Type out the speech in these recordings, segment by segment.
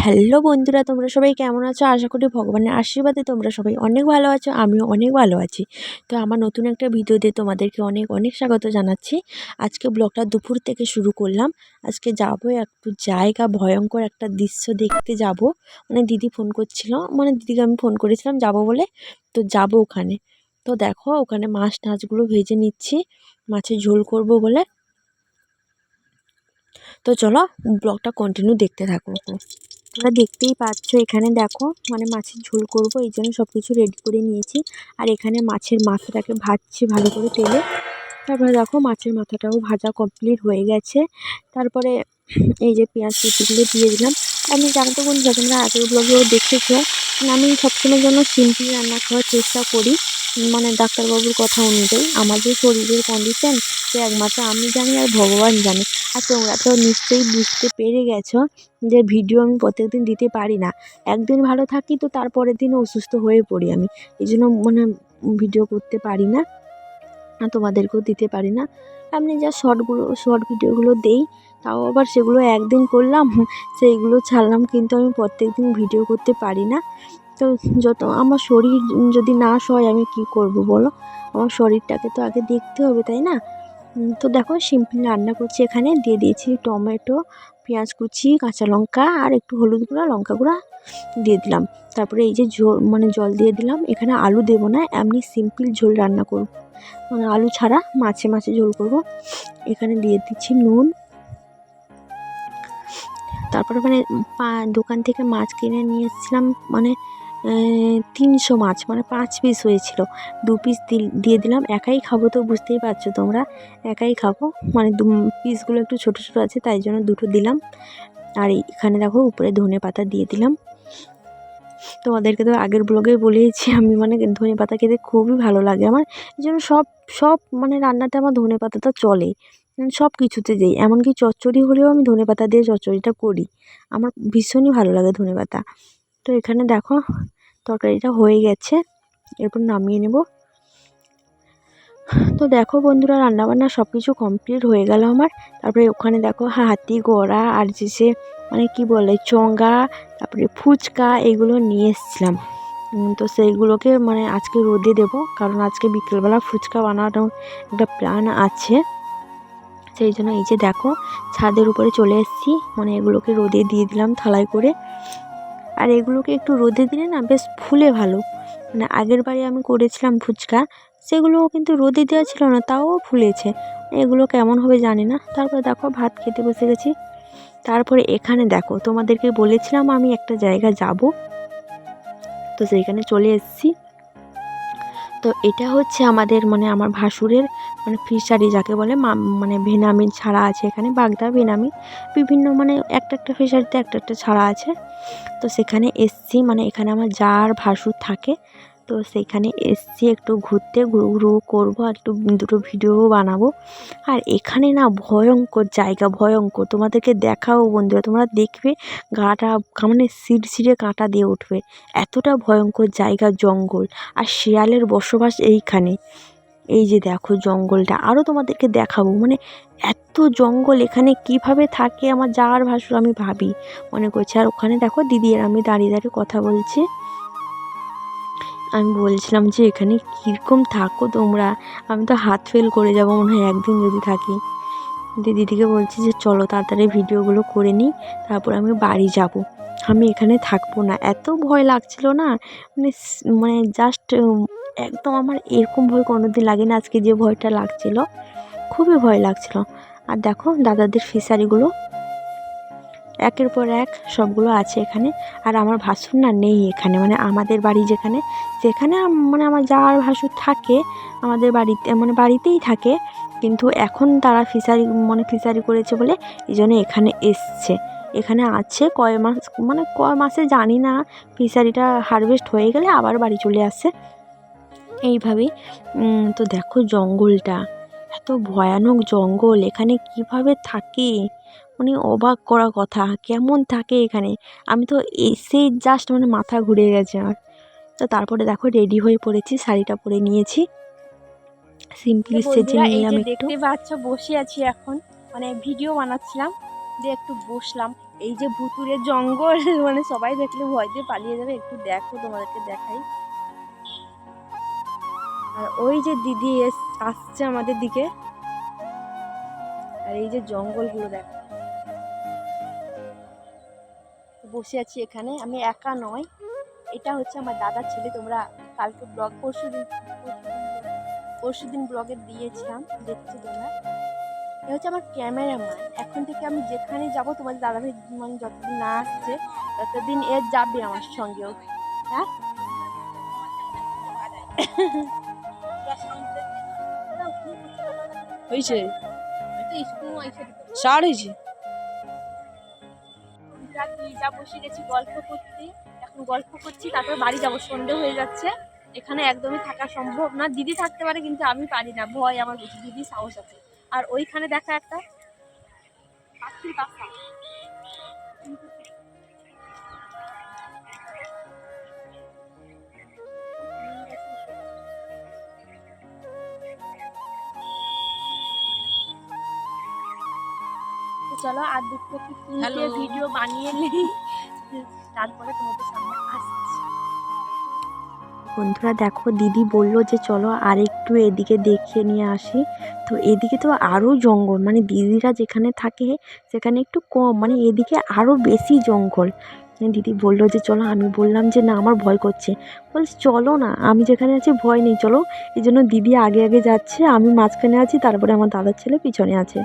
Hello বন্ধুরা, তোমরা সবাই কেমন আছো? আশা করি ভগবানের আশীর্বাদে তোমরা সবাই অনেক ভালো আছো। আমিও অনেক ভালো আছি। তো আমার নতুন একটা ভিডিওতে তোমাদেরকে অনেক অনেক স্বাগত জানাচ্ছি। আজকে ব্লগটা দুপুর থেকে শুরু করলাম। আজকে যাবো একটু জায়গা, ভয়ঙ্কর একটা দৃশ্য দেখতে যাব। মানে দিদি ফোন করছিল, মানে দিদিকে আমি ফোন করেছিলাম যাব বলে। তো যাব ওখানে। তো দেখো ওখানে মাছ টাছগুলো ভেজে নিচ্ছি, মাছের ঝোল করব বলে। তো চলো ব্লগটা কন্টিনিউ দেখতে থাকো। তোমরা দেখতেই পাচ্ছ এখানে দেখো, মানে মাছের ঝোল করব এই জন্য সব কিছু রেডি করে নিয়েছি। আর এখানে মাছের মাথাটাকে ভাজছি ভালো করে তেলে। তারপরে দেখো মাছের মাথাটাও ভাজা কমপ্লিট হয়ে গেছে। তারপরে এই যে পেঁয়াজ কুচিগুলো দিয়ে দিলাম। আমি জানতো বন্ধুরা, তোমরা আগের ব্লগেও দেখেছো আমি সবসময়ের জন্য সিম্পল রান্না খাওয়ার চেষ্টা করি। মানে ডাক্তারবাবুর কথা অনুযায়ী আমার যে শরীরের কন্ডিশন, সে একমাত্র আমি জানি আর ভগবান জানে। আর তোমরা তো নিশ্চয়ই বুঝতে পেরে গেছো যে ভিডিও আমি প্রত্যেকদিন দিতে পারি না। একদিন ভালো থাকি তো তারপরের দিন অসুস্থ হয়ে পড়ি আমি, এই জন্য মানে ভিডিও করতে পারি না, তোমাদেরকেও দিতে পারি না। আমি যা শর্ট ভিডিওগুলো দেই, তাও আবার সেগুলো একদিন করলাম সেইগুলো ছাড়লাম, কিন্তু আমি প্রত্যেক দিন ভিডিও করতে পারি না। তো যত আমার শরীর যদি না সয় আমি কি করব বলো? আমার শরীরটাকে তো আগে দেখতে হবে, তাই না? তো দেখো সিম্পল রান্না করছি। এখানে দিয়ে দিয়েছি টমেটো, পেঁয়াজ কুচি, কাঁচা লঙ্কা আর একটু হলুদ গুঁড়া, লঙ্কা গুঁড়া দিয়ে দিলাম। তারপরে এই যে মানে জল দিয়ে দিলাম। এখানে আলু দেবো না, এমনি সিম্পল ঝোল রান্না করব, মানে আলু ছাড়া মাছে মাছে ঝোল করব। এখানে দিয়ে দিচ্ছি নুন। তারপরে মানে দোকান থেকে মাছ কিনে নিয়ে এসেছিলাম, মানে 300 মাছ, মানে 5 পিস হয়েছিল। 2 পিস দিয়ে দিলাম। একাই খাবো তো বুঝতেই পারছো তোমরা, একাই খাবো, মানে পিসগুলো একটু ছোটো ছোটো আছে তাই জন্য 2টো দিলাম। আর এখানে দেখো উপরে ধনে পাতা দিয়ে দিলাম। তোমাদেরকে তো আগের ব্লগে বলেইছি আমি মানে ধনে পাতা খেতে খুবই ভালো লাগে আমার, এই জন্য সব সব মানে রান্নাতে আমার ধনে পাতাটা চলে, সব কিছুতে দিই। এমনকি চচ্চড়ি হলেও আমি ধনে পাতা দিয়ে চচ্চড়িটা করি, আমার ভীষণই ভালো লাগে ধনে পাতা। তো এখানে দেখো তরকারিটা হয়ে গেছে, এরপর নামিয়ে নেব। তো দেখো বন্ধুরা, রান্নাবান্না সব কিছু কমপ্লিট হয়ে গেল আমার। তারপরে ওখানে দেখো হাতি ঘোড়া আর যে মানে কি বলে চঙ্গা, তারপরে ফুচকা এগুলো নিয়ে এসেছিলাম। তো সেইগুলোকে মানে আজকে রোদে দেব, কারণ আজকে বিকেলবেলা ফুচকা বানানোর একটা প্ল্যান আছে। সেই জন্য এই যে দেখো ছাদের উপরে চলে এসেছি, মানে এগুলোকে রোদে দিয়ে দিলাম থালায় করে। আর এগুলোকে একটু রোদে দিলে না বেশ ফুলে ভালো। মানে আগের বারে আমি করেছিলাম ফুচকা, সেগুলোও কিন্তু রোদে দেওয়া ছিল না, তাও ফুলেছে। এগুলো কেমন হবে জানি না। তারপরে দেখো ভাত খেতে বসে গেছি। তারপরে এখানে দেখো তোমাদেরকে বলেছিলাম আমি একটা জায়গা যাব, তো সেইখানে চলে এসেছি। তো এটা হচ্ছে আমাদের মানে আমার ভাসুরের মানে ফিশারি যাকে বলে, মানে ভেনামি ছাড়া আছে এখানে, বাগদা ভেনামি বিভিন্ন, মানে একটা একটা ফিশারিতে একটা একটা ছাড়া আছে। তো সেখানে এসছি, মানে এখানে আমার জার ভাসুর থাকে। তো সেইখানে এসছি একটু ঘুরতে, ঘুরু করবো, আর একটু দুটো ভিডিও বানাবো। আর এখানে না ভয়ঙ্কর জায়গা, ভয়ঙ্কর, তোমাদেরকে দেখাও বন্ধুরা, তোমরা দেখবে গাটা মানে শিরশিরে কাঁটা দিয়ে উঠবে, এতটা ভয়ঙ্কর জায়গা, জঙ্গল। আর শিয়ালের বসবাস এইখানে। এই যে দেখো জঙ্গলটা, আরও তোমাদেরকে দেখাবো, মানে এত জঙ্গল এখানে কিভাবে থাকে আমার যাওয়ার ভাসুর আমি ভাবি মনে করছি। আর ওখানে দেখো দিদি আর আমি দাঁড়িয়ে দাঁড়িয়ে কথা বলছি। আমি বলছিলাম যে এখানে কীরকম থাকো তোমরা, আমি তো হাত ফেল করে যাবো মনে হয় একদিন যদি থাকি। দিদিকে বলছি যে চলো তাড়াতাড়ি ভিডিওগুলো করে নিই, তারপর আমি বাড়ি যাব, আমি এখানে থাকবো না। এত ভয় লাগছিল না, মানে মানে জাস্ট একদম আমার এরকম ভয় কোনোদিন লাগে না, আজকে যে ভয়টা লাগছিল, খুবই ভয় লাগছিল। আর দেখো দাদাদের ফিশারিগুলো একের পর এক সবগুলো আছে এখানে। আর আমার ভাসুর না নেই এখানে, মানে আমাদের বাড়ি যেখানে, সেখানে মানে আমার যাওয়ার ভাসুর থাকে আমাদের বাড়িতে, মানে বাড়িতেই থাকে, কিন্তু এখন তারা ফিশারি করেছে বলে এই জন্য এখানে এসছে। এখানে আছে কয় মাস, মানে কয় মাসে জানি না, ফিশারিটা হারভেস্ট হয়ে গেলে আবার বাড়ি চলে আসে এইভাবেই। তো দেখো জঙ্গলটা, এত ভয়ানক জঙ্গল, এখানে কিভাবে থাকে মানে অবাক করা কথা, কেমন থাকে এখানে। আমি তো এসেই জাস্ট মানে মাথা ঘুরে গেছে আমার। তো তারপরে দেখো রেডি হয়ে পড়েছি, শাড়িটা পরে নিয়েছি, সিম্পলি সেজে বন্ধুরা এই যে নিলাম একটু। দেখতে পাচ্ছ বসে আছি এখন, মানে ভিডিও বানাচ্ছিলাম। দিয়ে একটু বসলাম। এই যে ভুতুরে জঙ্গল, মানে সবাই দেখলে ভয় দিয়ে পালিয়ে যাবে। একটু দেখো, তোমাদেরকে দেখাই। আর ওই যে দিদি আসছে আমাদের দিকে। আর এই যে জঙ্গলগুলো দেখো, বসে আছি এখানে। আমি একা নয়, এটা হচ্ছে আমার দাদার ছেলে। তোমরা কালকে ব্লগ পরশুদিন ব্লগে দিয়েছিলাম, দেখছো তোমরা। এটা হচ্ছে আমার ক্যামেরাম্যান। এখন থেকে আমি যেখানে যাব, তোমাদের দাদাভাই মানে যতদিন না আসছে ততদিন এ যাবে আমার সঙ্গেও। হ্যাঁ, হয়েছে সার হয়েছে। যা বসে গেছি গল্প করতে, এখন গল্প করছি, তারপর বাড়ি যাব। সন্ধে হয়ে যাচ্ছে, এখানে একদমই থাকা সম্ভব না। দিদি থাকতে পারে কিন্তু আমি পারি না, ভয় আমার বেশি। দিদি সাহস আছে। আর ওইখানে দেখা একটা পাখির বাসা। চলো আর দুটো কি তিনটে ভিডিও বানিয়ে নিই, তারপরে তোমাদের সামনে আসছি। বন্ধুরা দেখো, দিদি বলল যে চলো আর একটু এদিকে দেখিয়ে নিয়ে আসি। তো এদিকে তো আরও জঙ্গল, মানে দিদিরা যেখানে থাকে সেখানে একটু কম, মানে এদিকে আরও বেশি জঙ্গল। দিদি বললো যে চলো, আমি বললাম যে না, আমার ভয় করছে। বলছে চলো না, আমি যেখানে আছি ভয় নেই, চলো। এই জন্য দিদি আগে আগে যাচ্ছে, আমি মাঝখানে আছি, তারপরে আমার দাদার ছেলে পিছনে আছে।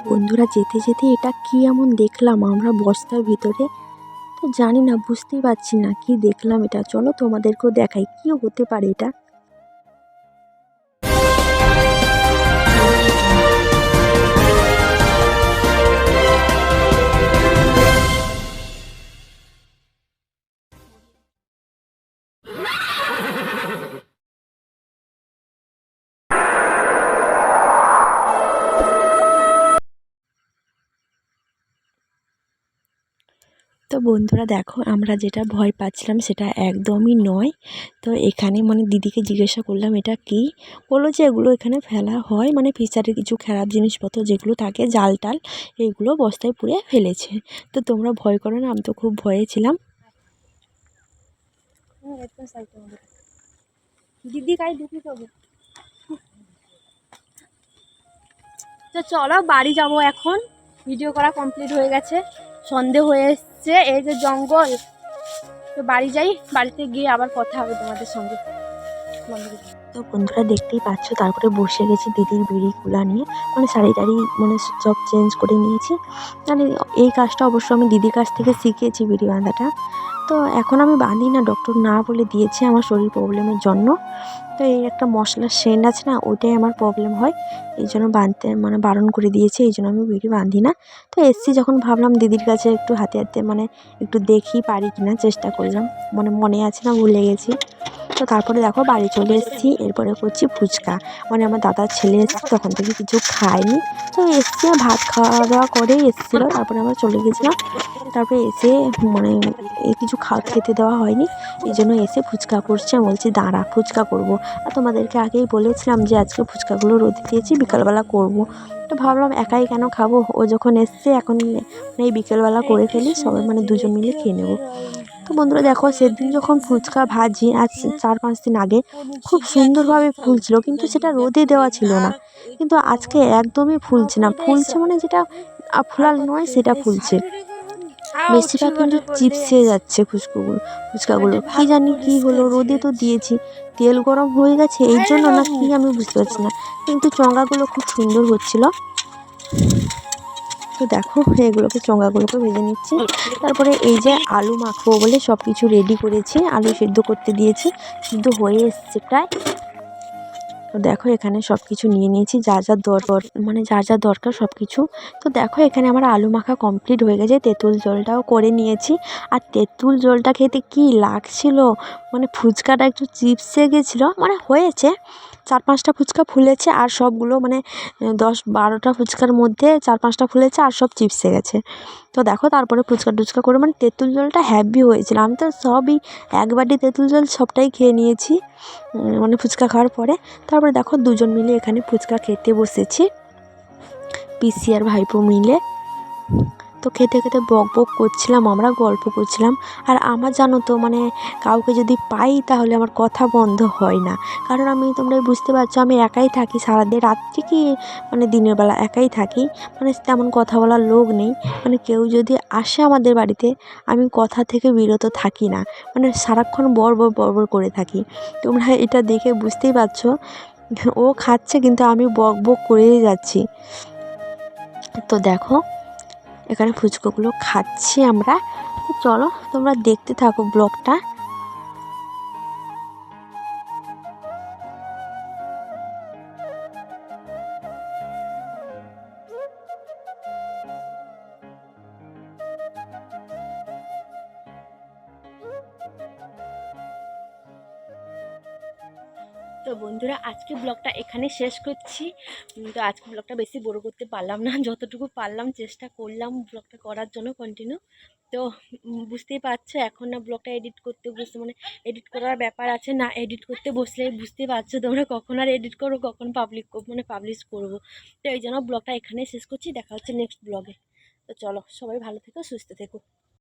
বন্ধুরা যেতে যেতে এটা কি এমন দেখলাম আমরা বস্তার ভিতরে, তো জানি না, বুঝতেই পারছি না কি দেখলাম এটা। চলো তোমাদেরকেও দেখাই কি হতে পারে এটা। তো বন্ধুরা দেখো, আমরা যেটা ভয় পাচ্ছিলাম সেটা একদমই নয়। তো এখানে মানে দিদিকে জিজ্ঞাসা করলাম এটা কি, বললো যে এগুলো এখানে ফেলা হয়, মানে ফিশারির কিছু খারাপ জিনিসপত্র যেগুলো থাকে, জাল টাল, এগুলো বস্তায় পুড়ে ফেলেছে। তো তোমরা ভয় করো না, আমি তো খুব ভয়ে ছিলাম। দিদি কাই ঢুকি করবো। তো চলো বাড়ি যাব এখন। ভিডিও করা কমপ্লিট হয়ে গেছে, সন্ধে হয়ে এসছে। এই যে জঙ্গল, তো বাড়ি যাই, বাড়িতে গিয়ে আবার কথা হবে তোমাদের সঙ্গে। তো বন্ধুরা দেখতেই পাচ্ছ, তারপরে বসে গেছি দিদির বিড়ি কুলা নিয়ে, মানে শাড়ি টাড়ি মানে সব চেঞ্জ করে নিয়েছি। মানে এই কাজটা অবশ্য আমি দিদির কাছ থেকে শিখেছি, বিড়ি বাঁধাটা। তো এখন আমি বাঁধি না, ডক্টর না বলে দিয়েছে আমার শরীর প্রবলেমের জন্য। তো এই একটা মশলার সেন্ট আছে না, ওইটাই আমার প্রবলেম হয়, এই জন্য বাঁধতে মানে বারণ করে দিয়েছে, এই জন্য আমি বিড়ি বাঁধি না। তো এসছি যখন, ভাবলাম দিদির কাছে একটু হাতে হাতে মানে একটু দেখি পারি কিনা, চেষ্টা করলাম। মানে মনে আছে না, ভুলে গেছি। তো তারপরে দেখো বাড়ি চলে এসেছি, এরপরে করছি ফুচকা। মানে আমার দাদার ছেলে এসেছে, তখন থেকে কিছু খায়নি। তো এসছে, ভাত খাওয়া দাওয়া করেই এসেছিলো, তারপরে আমরা চলে গেছিলাম। তারপরে এসে মানে কিছু খেতে দেওয়া হয়নি, এই জন্য এসে ফুচকা করছে। বলছি দাঁড়া, ফুচকা করব। আর তোমাদেরকে আগেই বলেছিলাম যে আজকে ফুচকাগুলো রোদে দিয়েছি, বিকালবেলা করব। তো ভাবলাম একাই কেন খাবো, ও যখন এসছে এখন এই বিকেলবেলা করে ফেলি, সবাই মানে দুজন মিলে খেয়ে নেবো। তো বন্ধুরা দেখো, সেদিন যখন ফুচকা ভাজি আজ 4-5 দিন আগে খুব সুন্দরভাবে ফুলছিল, কিন্তু সেটা রোদে দেওয়া ছিল না। কিন্তু আজকে একদমই ফুলছে না, ফুলছে মানে যেটা ফুলাল নয় সেটা ফুলছে। বেশিরভাগ কিন্তু চিপসে যাচ্ছে ফুচকাগুলো। কি জানি কি হলো, রোদে তো দিয়েছি, তেল গরম হয়ে গেছে এই জন্য না কি আমি বুঝতে পারছি না, কিন্তু চঙ্গাগুলো খুব সুন্দর হচ্ছিল। তো দেখো এগুলোকে চঙ্গাগুলোকে ভেজে নিচ্ছি। তারপরে এই যে আলু মাখবো বলে সব কিছু রেডি করেছি, আলু সেদ্ধ করতে দিয়েছি, সিদ্ধ হয়ে এসছে প্রায়। তো দেখো এখানে সব কিছু নিয়ে নিয়েছি, যার যার দরকার মানে যার যার দরকার সব কিছু। তো দেখো এখানে আমার আলু মাখা কমপ্লিট হয়ে গেছে, তেঁতুল জলটাও করে নিয়েছি। আর তেঁতুল জলটা খেতে কি লাগছিল, মানে ফুচকাটা একটু চিপসে গেছিলো, মানে হয়েছে 4-5টা ফুচকা ফুলেছে, আর সবগুলো মানে 10-12টা ফুচকার মধ্যে 4-5টা ফুলেছে, আর সব চিপসে গেছে। তো দেখো তারপরে ফুচকা টুচকা করে, মানে তেঁতুল জলটা হ্যাভি হয়েছিল। আমি তো সবই এক বাটি তেঁতুল জল সবটাই খেয়ে নিয়েছি মানে ফুচকা খাওয়ার পরে। তারপরে দেখো দুজন মিলে এখানে ফুচকা খেতে বসেছি, পিসি আর ভাইপো মিলে। তো খেতে খেতে বক বক করছিলাম, আমরা গল্প করছিলাম। আর আমার জানো তো মানে কাউকে যদি পাই তাহলে আমার কথা বন্ধ হয় না। কারণ আমি তোমরা বুঝতে পারছো আমি একাই থাকি সারাদিন, রাত্রি কি মানে দিনের বেলা একাই থাকি, মানে তেমন কথা বলার লোক নেই। মানে কেউ যদি আসে আমাদের বাড়িতে আমি কথা থেকে বিরত থাকি না, মানে সারাক্ষণ বড় বড় করে থাকি। তোমরা এটা দেখে বুঝতেই পারছো ও খাচ্ছে কিন্তু আমি বক বক করেই যাচ্ছি। তো দেখো এখানে ফুচকাগুলো খাচ্ছি আমরা। তো চলো তোমরা দেখতে থাকো ব্লগটা। তো বন্ধুরা আজকে ব্লগটা এখানে শেষ করছি। তো আজকে ব্লগটা বেশি বড় করতে পারলাম না, যতটুকু পারলাম চেষ্টা করলাম ব্লগটা করার জন্য কন্টিনিউ। তো বুঝতেই পারছো এখন না ব্লগটা এডিট করতে বসে মানে এডিট করার ব্যাপার আছে, না এডিট করতে বসলে বুঝতেই পারছো তোমরা কখন আর এডিট করবো কখন পাবলিশ করবো। তো এই জন্য ব্লগটা এখানে শেষ করছি, দেখা হচ্ছে নেক্সট ব্লগে। তো চলো সবাই ভালো থেকো সুস্থ থেকো।